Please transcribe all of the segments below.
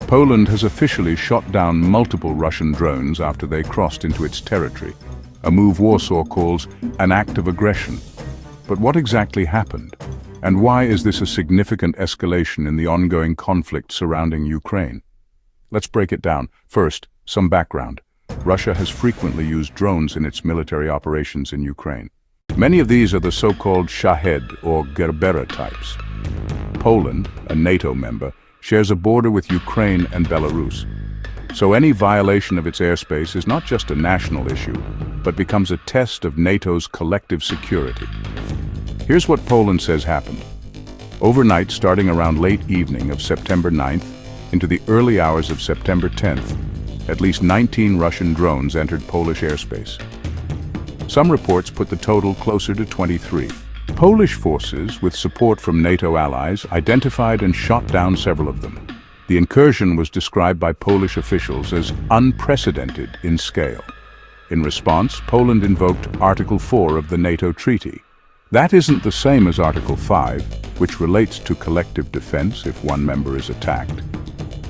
Poland has officially shot down multiple Russian drones after they crossed into its territory, a move Warsaw calls an act of aggression. But what exactly happened? And why is this a significant escalation in the ongoing conflict surrounding Ukraine? Let's break it down. First, some background. Russia has frequently used drones in its military operations in Ukraine. Many of these are the so-called Shahed or Gerbera types. Poland, a NATO member, shares a border with Ukraine and Belarus. So any violation of its airspace is not just a national issue, but becomes a test of NATO's collective security. Here's what Poland says happened. Overnight, starting around late evening of September 9th into the early hours of September 10th, at least 19 Russian drones entered Polish airspace. Some reports put the total closer to 23. Polish forces, with support from NATO allies, identified and shot down several of them. The incursion was described by Polish officials as unprecedented in scale. In response, Poland invoked Article 4 of the NATO treaty. That isn't the same as Article 5, which relates to collective defense if one member is attacked.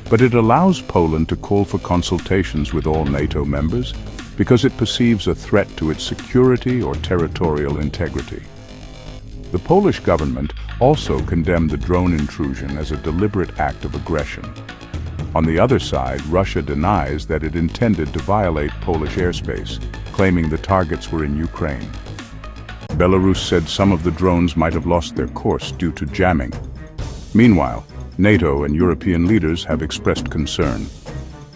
But it allows Poland to call for consultations with all NATO members because it perceives a threat to its security or territorial integrity. The Polish government also condemned the drone intrusion as a deliberate act of aggression. On the other side, Russia denies that it intended to violate Polish airspace, claiming the targets were in Ukraine. Belarus said some of the drones might have lost their course due to jamming. Meanwhile, NATO and European leaders have expressed concern.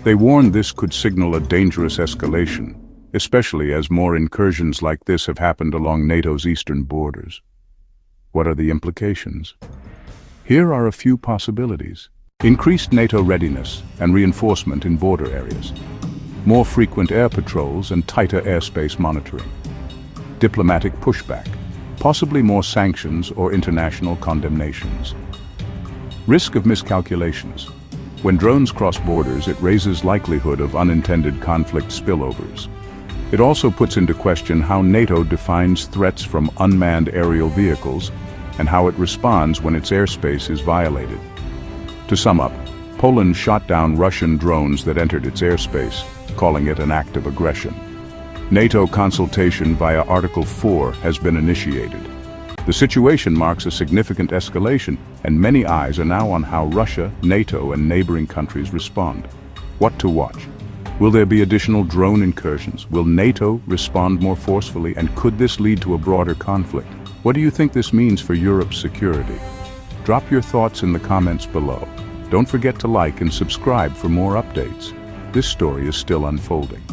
They warned this could signal a dangerous escalation, especially as more incursions like this have happened along NATO's eastern borders. What are the implications? Here are a few possibilities. Increased NATO readiness and reinforcement in border areas. More frequent air patrols and tighter airspace monitoring. Diplomatic pushback, possibly more sanctions or international condemnations. Risk of miscalculations. When drones cross borders, it raises likelihood of unintended conflict spillovers. It also puts into question how NATO defines threats from unmanned aerial vehicles and how it responds when its airspace is violated. To sum up, Poland shot down Russian drones that entered its airspace, calling it an act of aggression. NATO consultation via Article 4 has been initiated. The situation marks a significant escalation, and many eyes are now on how Russia, NATO, and neighboring countries respond. What to watch? Will there be additional drone incursions? Will NATO respond more forcefully? And could this lead to a broader conflict? What do you think this means for Europe's security? Drop your thoughts in the comments below. Don't forget to like and subscribe for more updates. This story is still unfolding.